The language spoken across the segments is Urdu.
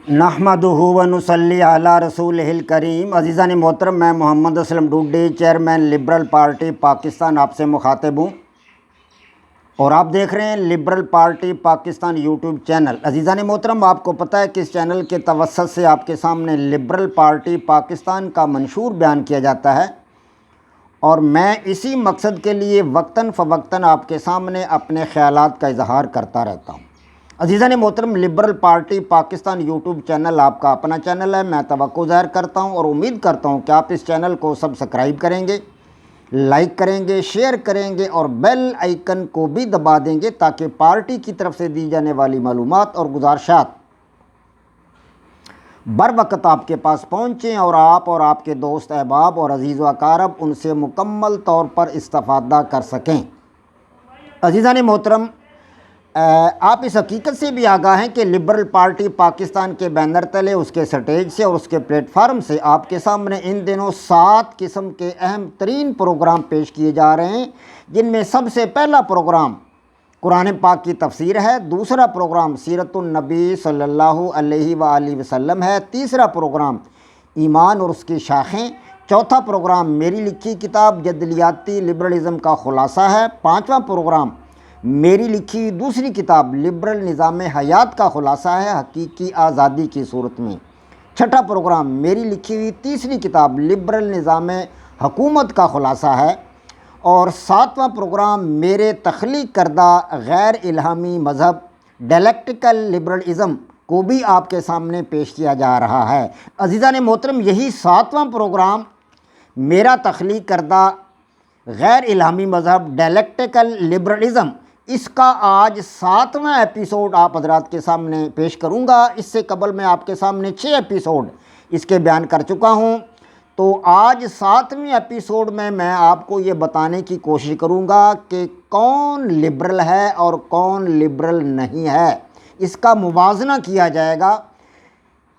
نحمدہ و نصلی علی رسولہ الکریم۔ عزیزان محترم، میں Muhammad Aslam Dodi, chairman liberal party Pakistan, آپ سے مخاطب ہوں اور آپ دیکھ رہے ہیں liberal party Pakistan YouTube channel. عزیزان محترم، آپ کو پتہ ہے کہ اس چینل کے توسط سے آپ کے سامنے لبرل پارٹی پاکستان کا منشور بیان کیا جاتا ہے اور میں اسی مقصد کے لیے وقتاً فوقتاً آپ کے سامنے اپنے خیالات کا اظہار کرتا رہتا ہوں۔ عزیزان محترم، liberal party Pakistan YouTube channel آپ کا اپنا چینل ہے۔ میں توقع ظاہر کرتا ہوں اور امید کرتا ہوں کہ آپ اس چینل کو سبسکرائب کریں گے، لائک کریں گے، شیئر کریں گے اور بیل آئیکن کو بھی دبا دیں گے تاکہ پارٹی کی طرف سے دی جانے والی معلومات اور گزارشات بر وقت آپ کے پاس پہنچیں اور آپ کے دوست احباب اور عزیز و اقارب ان سے مکمل طور پر استفادہ کر سکیں۔ عزیزان محترم، آپ اس حقیقت سے بھی آگاہ ہیں کہ لبرل پارٹی پاکستان کے بینر تلے، اس کے سٹیج سے اور اس کے پلیٹ فارم سے آپ کے سامنے ان دنوں 7 قسم کے اہم ترین پروگرام پیش کیے جا رہے ہیں، جن میں سب سے پہلا پروگرام قرآن پاک کی تفسیر ہے، دوسرا پروگرام سیرت النبی صلی اللہ علیہ وآلہ وسلم ہے، تیسرا پروگرام ایمان اور اس کی شاخیں، چوتھا پروگرام میری لکھی کتاب جدلیاتی لبرلزم کا خلاصہ ہے، پانچواں پروگرام میری لکھی دوسری کتاب لبرل نظام حیات کا خلاصہ ہے حقیقی آزادی کی صورت میں، چھٹا پروگرام میری لکھی ہوئی تیسری کتاب لبرل نظام حکومت کا خلاصہ ہے اور ساتواں پروگرام میرے تخلیق کردہ غیر الہامی مذہب ڈیلیکٹیکل لبرلزم کو بھی آپ کے سامنے پیش کیا جا رہا ہے۔ عزیزان محترم، یہی ساتواں پروگرام میرا تخلیق کردہ غیر الہامی مذہب ڈیلیکٹیکل لبرلزم، اس کا آج 7واں ایپیسوڈ آپ حضرات کے سامنے پیش کروں گا۔ اس سے قبل میں آپ کے سامنے 6 ایپیسوڈ اس کے بیان کر چکا ہوں، تو آج 7ویں ایپیسوڈ میں آپ کو یہ بتانے کی کوشش کروں گا کہ کون لبرل ہے اور کون لبرل نہیں ہے۔ اس کا موازنہ کیا جائے گا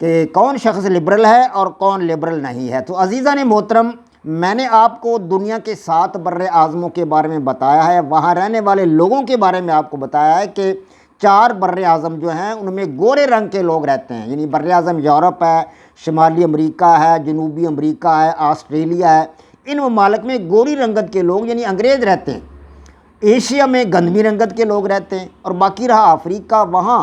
کہ کون شخص لبرل ہے اور کون لبرل نہیں ہے۔ تو عزیزان محترم، میں نے آپ کو دنیا کے 7 بر اعظموں کے بارے میں بتایا ہے، وہاں رہنے والے لوگوں کے بارے میں آپ کو بتایا ہے کہ 4 بر اعظم جو ہیں ان میں گورے رنگ کے لوگ رہتے ہیں، یعنی بر اعظم یورپ ہے، شمالی امریکہ ہے، جنوبی امریکہ ہے، آسٹریلیا ہے۔ ان ممالک میں گوری رنگت کے لوگ یعنی انگریز رہتے ہیں۔ ایشیا میں گندمی رنگت کے لوگ رہتے ہیں اور باقی رہا افریقہ، وہاں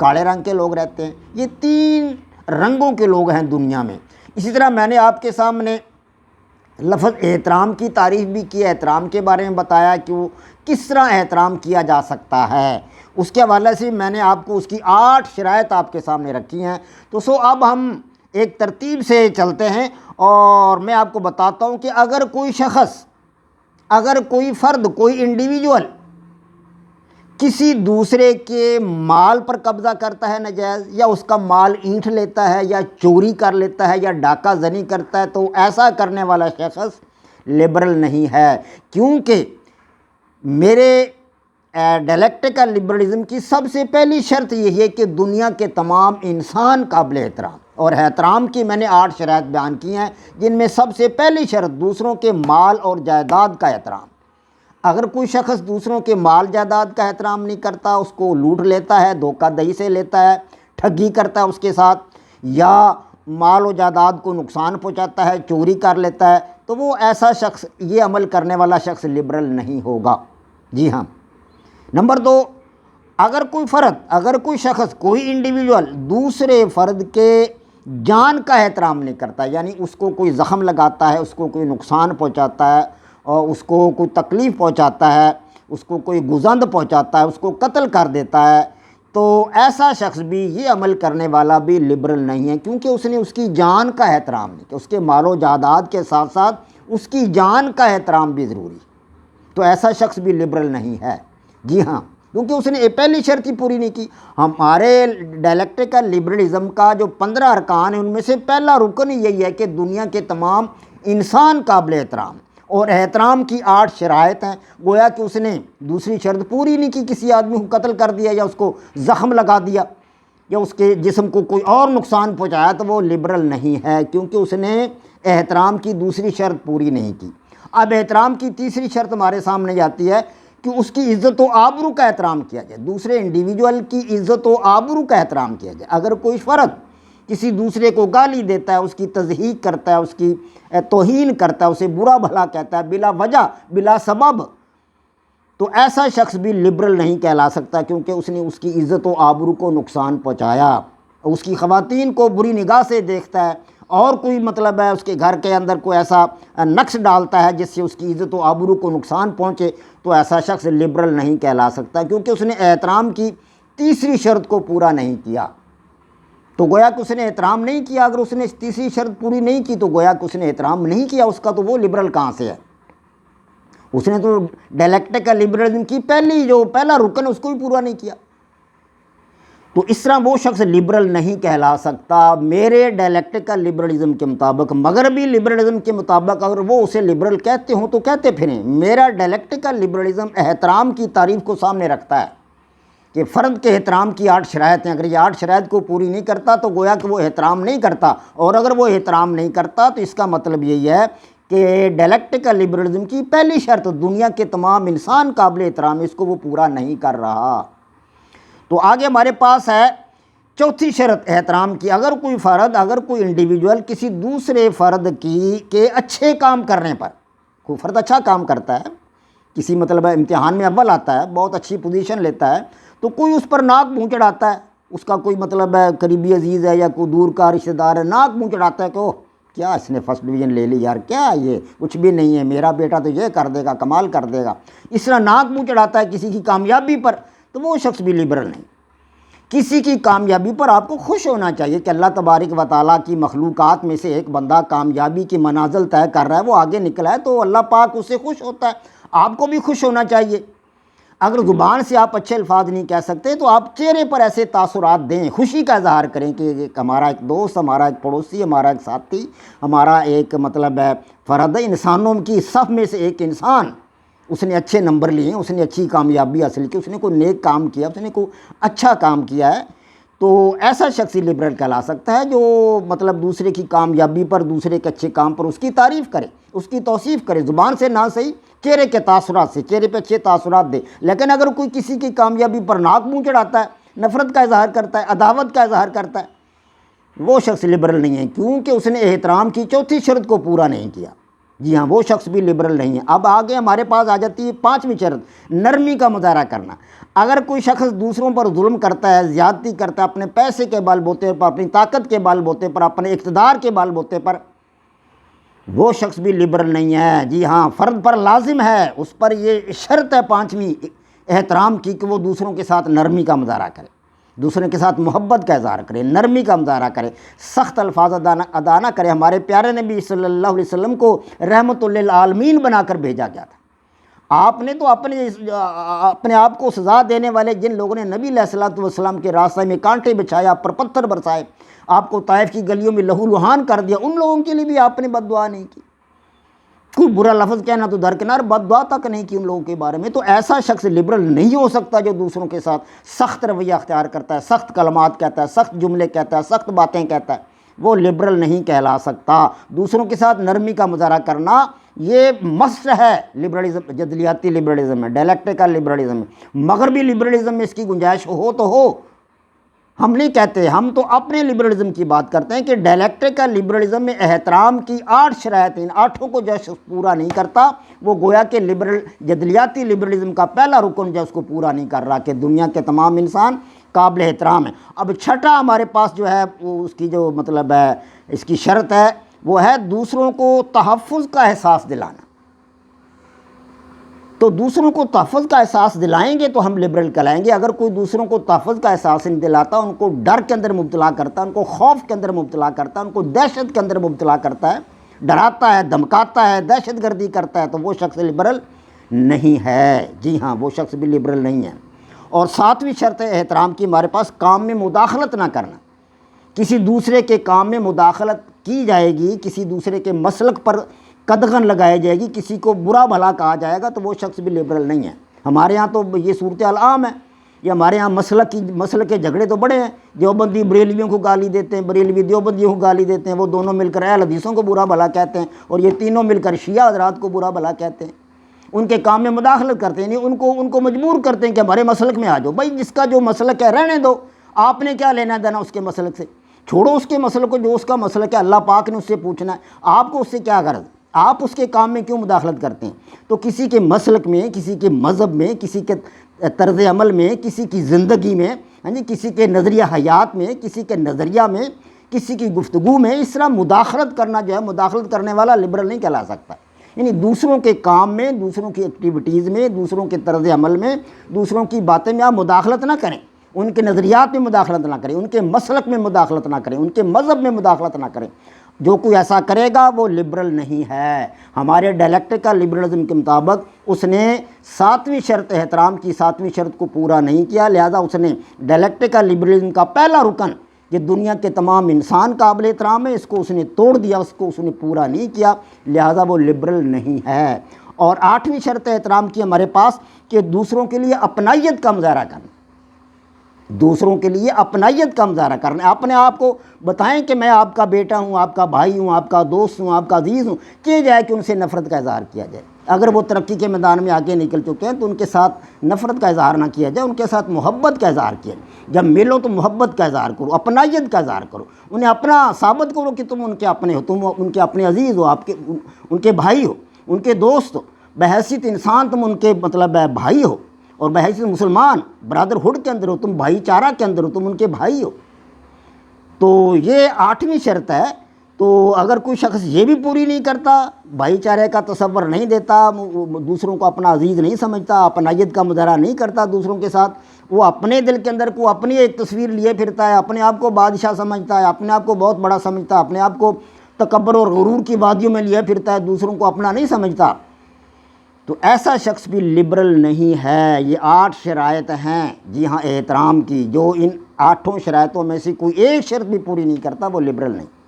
کالے رنگ کے لوگ رہتے ہیں۔ یہ 3 رنگوں کے لوگ ہیں دنیا میں۔ اسی طرح میں نے آپ کے سامنے لفظ احترام کی تعریف بھی کی، احترام کے بارے میں بتایا کہ وہ کس طرح احترام کیا جا سکتا ہے۔ اس کے حوالے سے میں نے آپ کو اس کی 8 شرائط آپ کے سامنے رکھی ہیں۔ تو اب ہم ایک ترتیب سے چلتے ہیں اور میں آپ کو بتاتا ہوں کہ اگر کوئی شخص، اگر کوئی فرد، کوئی انڈیویجول کسی دوسرے کے مال پر قبضہ کرتا ہے ناجائز، یا اس کا مال اینٹھ لیتا ہے یا چوری کر لیتا ہے یا ڈاکہ زنی کرتا ہے، تو ایسا کرنے والا شخص لبرل نہیں ہے، کیونکہ میرے ڈیلیکٹیکل لبرلزم کی سب سے پہلی شرط یہ ہے کہ دنیا کے تمام انسان قابل احترام، اور احترام کی میں نے 8 شرائط بیان کی ہیں، جن میں سب سے پہلی شرط دوسروں کے مال اور جائیداد کا احترام۔ اگر کوئی شخص دوسروں کے مال جائیداد کا احترام نہیں کرتا، اس کو لوٹ لیتا ہے، دھوکہ دہی سے لیتا ہے، ٹھگی کرتا ہے اس کے ساتھ، یا مال و جائیداد کو نقصان پہنچاتا ہے، چوری کر لیتا ہے، تو وہ ایسا شخص، یہ عمل کرنے والا شخص لبرل نہیں ہوگا۔ جی ہاں۔ نمبر 2، اگر کوئی فرد، اگر کوئی شخص، کوئی انڈیویجول دوسرے فرد کے جان کا احترام نہیں کرتا، یعنی اس کو کوئی زخم لگاتا ہے، اس کو کوئی نقصان پہنچاتا ہے اور اس کو کوئی تکلیف پہنچاتا ہے، اس کو کوئی گزند پہنچاتا ہے، اس کو قتل کر دیتا ہے، تو ایسا شخص بھی، یہ عمل کرنے والا بھی لبرل نہیں ہے، کیونکہ اس نے اس کی جان کا احترام نہیں کیا۔ اس کے مال و جائیداد کے ساتھ ساتھ اس کی جان کا احترام بھی ضروری، تو ایسا شخص بھی لبرل نہیں ہے۔ جی ہاں، کیونکہ اس نے پہلی شرط ہی پوری نہیں کی۔ ہمارے ڈیلیکٹیکل لبرلزم کا جو 15 ارکان ہیں ان میں سے پہلا رکن یہی ہے کہ دنیا کے تمام انسان قابل احترام، اور احترام کی 8 شرائط ہیں۔ گویا کہ اس نے دوسری شرط پوری نہیں کی، کسی آدمی کو قتل کر دیا یا اس کو زخم لگا دیا یا اس کے جسم کو کوئی اور نقصان پہنچایا، تو وہ لبرل نہیں ہے، کیونکہ اس نے احترام کی دوسری شرط پوری نہیں کی۔ اب احترام کی تیسری شرط ہمارے سامنے جاتی ہے کہ اس کی عزت و آبرو کا احترام کیا جائے، دوسرے انڈیویجول کی عزت و آبرو کا احترام کیا جائے۔ اگر کوئی فرد کسی دوسرے کو گالی دیتا ہے، اس کی تضحیق کرتا ہے، اس کی توہین کرتا ہے، اسے برا بھلا کہتا ہے بلا وجہ بلا سبب، تو ایسا شخص بھی لبرل نہیں کہلا سکتا، کیونکہ اس نے اس کی عزت و آبرو کو نقصان پہنچایا، اس کی خواتین کو بری نگاہ سے دیکھتا ہے، اور کوئی مطلب ہے اس کے گھر کے اندر کوئی ایسا نقش ڈالتا ہے جس سے اس کی عزت و آبرو کو نقصان پہنچے، تو ایسا شخص لبرل نہیں کہلا سکتا، کیونکہ اس نے احترام کی تیسری شرط کو پورا نہیں کیا۔ تو گویا کہ اس نے احترام نہیں کیا، اگر اس نے تیسری شرط پوری نہیں کی تو گویا کہ اس نے احترام نہیں کیا اس کا، تو وہ لبرل کہاں سے ہے؟ اس نے تو ڈائلیکٹیکل لبرلزم کی پہلا رکن اس کو بھی پورا نہیں کیا۔ تو اس طرح وہ شخص لبرل نہیں کہلا سکتا میرے ڈائلیکٹیکل لبرلزم کے مطابق۔ مغربی لبرلزم کے مطابق اگر وہ اسے لبرل کہتے ہوں تو کہتے پھریں، میرا ڈائلیکٹیکل لبرلزم احترام کی تعریف کو سامنے رکھتا ہے کہ فرد کے احترام کی 8 شرائط ہیں، اگر یہ 8 شرائط کو پوری نہیں کرتا تو گویا کہ وہ احترام نہیں کرتا، اور اگر وہ احترام نہیں کرتا تو اس کا مطلب یہی ہے کہ ڈائلیکٹیکل لبرلزم کی پہلی شرط دنیا کے تمام انسان قابل احترام، اس کو وہ پورا نہیں کر رہا۔ تو آگے ہمارے پاس ہے چوتھی شرط احترام کی، اگر کوئی فرد، اگر کوئی انڈیویجول کسی دوسرے فرد کے اچھے کام کرنے پر، کوئی فرد اچھا کام کرتا ہے، کسی مطلب امتحان میں اول آتا ہے، بہت اچھی پوزیشن لیتا ہے، تو کوئی اس پر ناک منہ چڑھاتا ہے، اس کا کوئی مطلب ہے قریبی عزیز ہے یا کوئی دور کا رشتہ دار ہے، ناک منہ چڑھاتا ہے کہ اوہ کیا اس نے فرسٹ ڈویژن لے لی یار، کیا یہ کچھ بھی نہیں ہے، میرا بیٹا تو یہ کر دے گا، کمال کر دے گا، اس طرح ناک منہ چڑھاتا ہے کسی کی کامیابی پر، تو وہ شخص بھی لبرل نہیں۔ کسی کی کامیابی پر آپ کو خوش ہونا چاہیے کہ اللہ تبارک و تعالیٰ کی مخلوقات میں سے ایک بندہ کامیابی کی منازل طے کر رہا ہے، وہ آگے نکلا ہے تو اللہ پاک اس سے خوش ہوتا ہے، آپ کو بھی خوش ہونا چاہیے۔ اگر زبان سے آپ اچھے الفاظ نہیں کہہ سکتے تو آپ چہرے پر ایسے تاثرات دیں، خوشی کا اظہار کریں کہ ہمارا ایک دوست، ہمارا ایک پڑوسی، ہمارا ایک ساتھی، ہمارا ایک مطلب ہے فرد، انسانوں کی صف میں سے ایک انسان، اس نے اچھے نمبر لیے ہیں، اس نے اچھی کامیابی حاصل کی، اس نے کوئی نیک کام کیا، اس نے کوئی اچھا کام کیا ہے، تو ایسا شخص ہی لبرل کہلا سکتا ہے جو مطلب دوسرے کی کامیابی پر، دوسرے کے اچھے کام پر اس کی تعریف کرے، اس کی توصیف کرے، زبان سے نہ صحیح چہرے کے تاثرات سے، چہرے پہ اچھے تاثرات دے۔ لیکن اگر کوئی کسی کی کامیابی پر ناک منہ چڑھاتا ہے، نفرت کا اظہار کرتا ہے، عداوت کا اظہار کرتا ہے، وہ شخص لبرل نہیں ہے، کیونکہ اس نے احترام کی چوتھی شرط کو پورا نہیں کیا۔ جی ہاں، وہ شخص بھی لبرل نہیں ہے۔ اب آگے ہمارے پاس آ جاتی ہے 5ویں شرط، نرمی کا مظاہرہ کرنا۔ اگر کوئی شخص دوسروں پر ظلم کرتا ہے، زیادتی کرتا ہے، اپنے پیسے کے بال بوتے پر، اپنی طاقت کے بال بوتے پر، اپنے اقتدار کے بال بوتے پر، وہ شخص بھی لبرل نہیں ہے۔ جی ہاں، فرد پر لازم ہے، اس پر یہ شرط ہے 5ویں احترام کی کہ وہ دوسروں کے ساتھ نرمی کا مظاہرہ کرے، دوسرے کے ساتھ محبت کا اظہار کرے، نرمی کا مظاہرہ کرے، سخت الفاظ ادا نہ کرے۔ ہمارے پیارے نبی صلی اللہ علیہ وسلم کو رحمت للعالمین بنا کر بھیجا گیا تھا۔ آپ نے تو اپنے آپ کو سزا دینے والے جن لوگوں نے نبی علیہ الصلوۃ والسلام کے راستے میں کانٹے بچھائے، آپ پر پتھر برسائے، آپ کو طائف کی گلیوں میں لہو لہان کر دیا، ان لوگوں کے لیے بھی آپ نے بد دعا نہیں کی، کوئی برا لفظ کہنا تو درکنار، بد دعا تک نہیں کی ان لوگوں کے بارے میں۔ تو ایسا شخص لبرل نہیں ہو سکتا جو دوسروں کے ساتھ سخت رویہ اختیار کرتا ہے، سخت کلمات کہتا ہے، سخت جملے کہتا ہے، سخت باتیں کہتا ہے، وہ لبرل نہیں کہلا سکتا۔ دوسروں کے ساتھ نرمی کا مظاہرہ کرنا یہ مسٹ ہے لبرلزم، جدلیاتی لبرلزم میں، ڈائلیکٹیکل لبرلزم میں۔ مغربی لبرلزم میں اس کی گنجائش ہو تو ہو، ہم نہیں کہتے، ہم تو اپنے لبرلزم کی بات کرتے ہیں کہ ڈائلیکٹیکل لبرلزم میں احترام کی 8 شرائط، ان 8 کو جو شخص پورا نہیں کرتا وہ گویا کہ جدلیاتی لبرلزم کا پہلا رکن جو اس کو پورا نہیں کر رہا کہ دنیا کے تمام انسان قابل احترام ہیں۔ اب چھٹا ہمارے پاس جو ہے وہ اس کی جو مطلب ہے اس کی شرط ہے وہ ہے دوسروں کو تحفظ کا احساس دلانا۔ تو دوسروں کو تحفظ کا احساس دلائیں گے تو ہم لبرل کہلائیں گے۔ اگر کوئی دوسروں کو تحفظ کا احساس نہیں دلاتا، ان کو ڈر کے اندر مبتلا کرتا ہے، ان کو خوف کے اندر مبتلا کرتا ہے، ان کو دہشت کے اندر مبتلا کرتا ہے، ڈراتا ہے، دھمکاتا ہے، دہشت گردی کرتا ہے، تو وہ شخص لبرل نہیں ہے۔ جی ہاں، وہ شخص بھی لبرل نہیں ہے۔ اور 7ویں شرط ہے احترام کی ہمارے پاس، کام میں مداخلت نہ کرنا۔ کسی دوسرے کے کام میں مداخلت کی جائے گی، کسی دوسرے کے مسلک پر قدغن لگائی جائے گی، کسی کو برا بھلا کہا جائے گا، تو وہ شخص بھی لبرل نہیں ہے۔ ہمارے ہاں تو یہ صورتحال عام ہے، یہ ہمارے ہاں مسلک کے جھگڑے تو بڑے ہیں، دیوبندی بریلویوں کو گالی دیتے ہیں، بریلوی دیوبندیوں کو گالی دیتے ہیں، وہ دونوں مل کر اہل حدیثوں کو برا بھلا کہتے ہیں، اور یہ تینوں مل کر شیعہ حضرات کو برا بھلا کہتے ہیں۔ ان کے کام میں مداخلت کرتے ہیں، یعنی ان کو مجبور کرتے ہیں کہ ہمارے مسلک میں آ جاؤ۔ بھائی جس کا جو مسلک ہے رہنے دو، آپ نے کیا لینا دینا اس کے مسلک سے؟ چھوڑو اس کے مسلک کو، جو اس کا مسلک ہے اللہ پاک نے اس سے پوچھنا ہے، آپ کو اس سے کیا غرض؟ آپ اس کے کام میں کیوں مداخلت کرتے ہیں؟ تو کسی کے مسلک میں، کسی کے مذہب میں، کسی کے طرز عمل میں، کسی کی زندگی میں، ہاں جی، کسی کے نظریہ حیات میں، کسی کے نظریہ میں، کسی کی گفتگو میں اس طرح مداخلت کرنا جو ہے، مداخلت کرنے والا لبرل نہیں کہلا سکتا۔ یعنی دوسروں کے کام میں، دوسروں کی ایکٹیویٹیز میں، دوسروں کے طرز عمل میں، دوسروں کی باتیں میں آپ مداخلت نہ کریں، ان کے نظریات میں مداخلت نہ کریں، ان کے مسلک میں مداخلت نہ کریں، ان کے مذہب میں مداخلت نہ کریں۔ جو کوئی ایسا کرے گا وہ لبرل نہیں ہے۔ ہمارے ڈائلیکٹیکل لبرلزم کے مطابق اس نے 7ویں شرط احترام کی 7ویں شرط کو پورا نہیں کیا، لہذا اس نے ڈائلیکٹیکل لبرلزم کا پہلا رکن کہ دنیا کے تمام انسان قابل احترام ہے، اس کو اس نے توڑ دیا، اس کو اس نے پورا نہیں کیا، لہذا وہ لبرل نہیں ہے۔ اور 8ویں شرط احترام کی ہمارے پاس کہ دوسروں کے لیے اپنائیت کا مظاہرہ کرنا، دوسروں کے لیے اپنائیت کا مظاہرہ کرنا، اپنے آپ کو بتائیں کہ میں آپ کا بیٹا ہوں، آپ کا بھائی ہوں، آپ کا دوست ہوں، آپ کا عزیز ہوں، کیے جائے کہ ان سے نفرت کا اظہار کیا جائے۔ اگر وہ ترقی کے میدان میں آگے نکل چکے ہیں تو ان کے ساتھ نفرت کا اظہار نہ کیا جائے، ان کے ساتھ محبت کا اظہار کیا جائے۔ جب ملو تو محبت کا اظہار کرو، اپنائیت کا اظہار کرو، انہیں اپنا ثابت کرو کہ تم ان کے اپنے ہو، تم ان کے اپنے عزیز ہو، ان کے بھائی ہو، ان کے دوست ہو، بحیثیت انسان تم ان کے مطلب بھائی ہو، اور بحیثیت مسلمان برادر ہوڈ کے اندر ہو، تم بھائی چارہ کے اندر ہو، تم ان کے بھائی ہو۔ تو یہ 8ویں شرط ہے۔ تو اگر کوئی شخص یہ بھی پوری نہیں کرتا، بھائی چارے کا تصور نہیں دیتا، دوسروں کو اپنا عزیز نہیں سمجھتا، اپنائیت کا مظاہرہ نہیں کرتا دوسروں کے ساتھ، وہ اپنے دل کے اندر کو اپنی ایک تصویر لیے پھرتا ہے، اپنے آپ کو بادشاہ سمجھتا ہے، اپنے آپ کو بہت بڑا سمجھتا ہے، اپنے آپ کو تکبر اور غرور کی وادیوں میں لیے پھرتا ہے، دوسروں کو اپنا نہیں سمجھتا، تو ایسا شخص بھی لبرل نہیں ہے۔ یہ 8 شرائط ہیں، جی ہاں، احترام کی، جو ان 8 شرائطوں میں سے کوئی ایک شرط بھی پوری نہیں کرتا وہ لبرل نہیں۔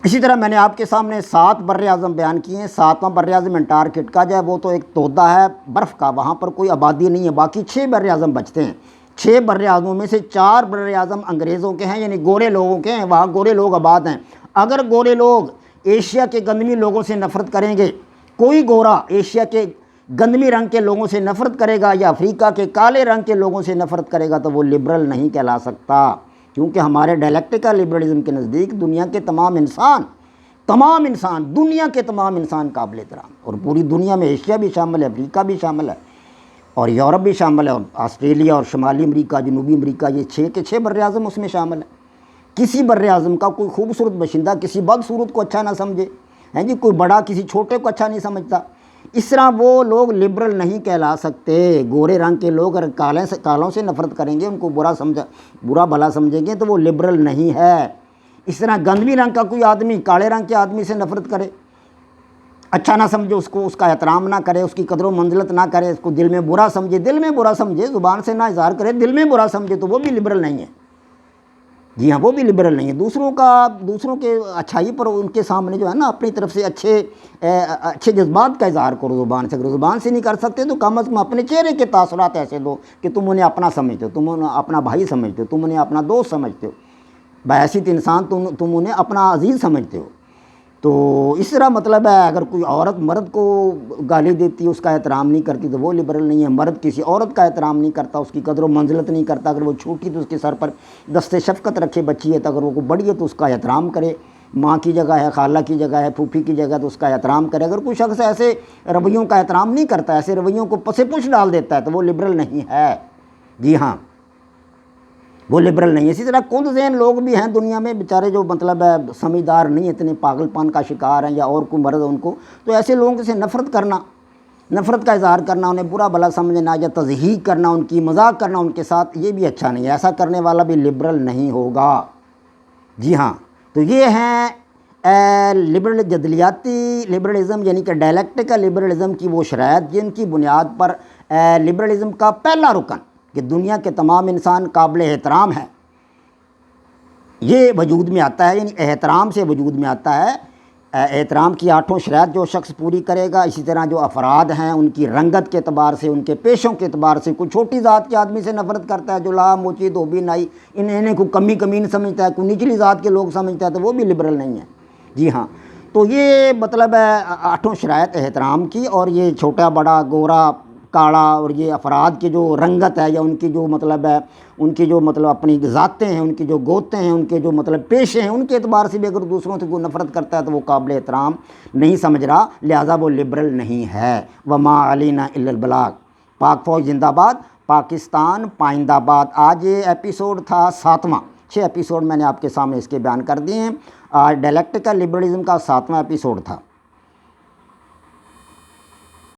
اسی طرح میں نے آپ کے سامنے 7 بر اعظم بیان کیے ہیں۔ 7واں بر اعظم انٹارکٹکا کا جو ہے وہ تو ایک تودہ ہے برف کا، وہاں پر کوئی آبادی نہیں ہے، باقی 6 بر اعظم بچتے ہیں۔ 6 بر اعظموں میں سے 4 بر اعظم انگریزوں کے ہیں، یعنی گورے لوگوں کے ہیں، وہاں گورے لوگ آباد ہیں۔ اگر گورے لوگ ایشیا کے گندمی لوگوں سے نفرت کریں گے، کوئی گورا ایشیا کے گندمی رنگ کے لوگوں سے نفرت کرے گا یا افریقہ کے کالے رنگ کے لوگوں سے نفرت کرے گا تو وہ لبرل نہیں کہلا سکتا، کیونکہ ہمارے ڈائلیکٹیکل لبرلزم کے نزدیک دنیا کے تمام انسان، دنیا کے تمام انسان قابل احترام، اور پوری دنیا میں ایشیا بھی شامل ہے، افریقہ بھی شامل ہے، اور یورپ بھی شامل ہے، اور آسٹریلیا اور شمالی امریکہ، جنوبی امریکہ، یہ 6 کے 6 بر اعظم اس میں شامل ہیں۔ کسی بر اعظم کا کوئی خوبصورت باشندہ کسی بدصورت کو اچھا نہ سمجھے، ہیں جی، کوئی بڑا کسی چھوٹے کو اچھا نہیں سمجھتا، اس طرح وہ لوگ لبرل نہیں کہلا سکتے۔ گورے رنگ کے لوگ اگر کالوں سے نفرت کریں گے، ان کو برا بھلا سمجھیں گے تو وہ لبرل نہیں ہے۔ اس طرح گندمی رنگ کا کوئی آدمی کالے رنگ کے آدمی سے نفرت کرے، اچھا نہ سمجھے اس کو، اس کا احترام نہ کرے، اس کی قدر و منزلت نہ کرے، اس کو دل میں برا سمجھے، زبان سے نہ اظہار کرے، دل میں برا سمجھے، تو وہ بھی لبرل نہیں ہے۔ جی ہاں، وہ بھی لبرل نہیں ہے۔ دوسروں کے اچھائی پر ان کے سامنے جو ہے نا اپنی طرف سے اچھے جذبات کا اظہار کرو زبان سے، اگر زبان سے نہیں کر سکتے تو کم از کم اپنے چہرے کے تاثرات ایسے دو کہ تم انہیں اپنا سمجھتے ہو، تم انہیں اپنا بھائی سمجھتے ہو، تم انہیں اپنا دوست سمجھتے ہو، بحیثیت انسان تم انہیں اپنا عزیز سمجھتے ہو۔ تو اس طرح مطلب ہے اگر کوئی عورت مرد کو گالی دیتی ہے، اس کا احترام نہیں کرتی تو وہ لبرل نہیں ہے۔ مرد کسی عورت کا احترام نہیں کرتا، اس کی قدر و منزلت نہیں کرتا، اگر وہ چھوٹی تو اس کے سر پر دست شفقت رکھے، بچی ہے تو اگر وہ بڑی ہے تو اس کا احترام کرے، ماں کی جگہ ہے، خالہ کی جگہ ہے، پھوپھی کی جگہ تو اس کا احترام کرے۔ اگر کوئی شخص ایسے رویوں کا احترام نہیں کرتا، ایسے رویوں کو پس پش ڈال دیتا ہے تو وہ لبرل نہیں ہے۔ جی ہاں، وہ لبرل نہیں ہے۔ اسی طرح کند ذہن لوگ بھی ہیں دنیا میں، بیچارے جو مطلب ہے سمجھدار نہیں، اتنے پاگل پن کا شکار ہیں، یا اور کوئی مرض ان کو، تو ایسے لوگوں سے نفرت کرنا، نفرت کا اظہار کرنا، انہیں برا بھلا سمجھنا یا تضحیق کرنا، ان کی مذاق کرنا ان کے ساتھ، یہ بھی اچھا نہیں ہے۔ ایسا کرنے والا بھی لبرل نہیں ہوگا۔ جی ہاں، تو یہ ہیں جدلیاتی لبرلزم یعنی کہ ڈائلیکٹیکل لبرلزم کی وہ شرائط جن کی بنیاد پر لبرلزم کا پہلا رکن کہ دنیا کے تمام انسان قابل احترام ہیں، یہ وجود میں آتا ہے، یعنی احترام سے وجود میں آتا ہے۔ احترام کی 8 شرائط جو شخص پوری کرے گا، اسی طرح جو افراد ہیں ان کی رنگت کے اعتبار سے، ان کے پیشوں کے اعتبار سے، کوئی چھوٹی ذات کے آدمی سے نفرت کرتا ہے جو لا موچی دھوبی نائی، انہیں کوئی کمین سمجھتا ہے، کوئی نچلی ذات کے لوگ سمجھتا ہے تو وہ بھی لبرل نہیں ہے۔ جی ہاں، تو یہ مطلب ہے 8 شرائط احترام کی، اور یہ چھوٹا بڑا گورا کاڑا اور یہ افراد کی جو رنگت ہے یا ان کی جو مطلب ہے ان کی جو مطلب اپنی ذاتیں ہیں، ان کی جو گوتیں ہیں، ان کے جو مطلب پیشے ہیں، ان کے اعتبار سے بھی اگر دوسروں سے کوئی نفرت کرتا ہے تو وہ قابل احترام نہیں سمجھ رہا، لہٰذا وہ لبرل نہیں ہے۔ وما علینا الا البلاغ۔ پاک فوج زندہ باد، پاکستان پائندہ باد۔ آج یہ ایپیسوڈ تھا 7واں، 6 ایپیسوڈ میں نے آپ کے سامنے اس کے بیان کر دیے ہیں۔ آج ڈائلیکٹیکل لبرلزم کا 7واں ایپیسوڈ تھا۔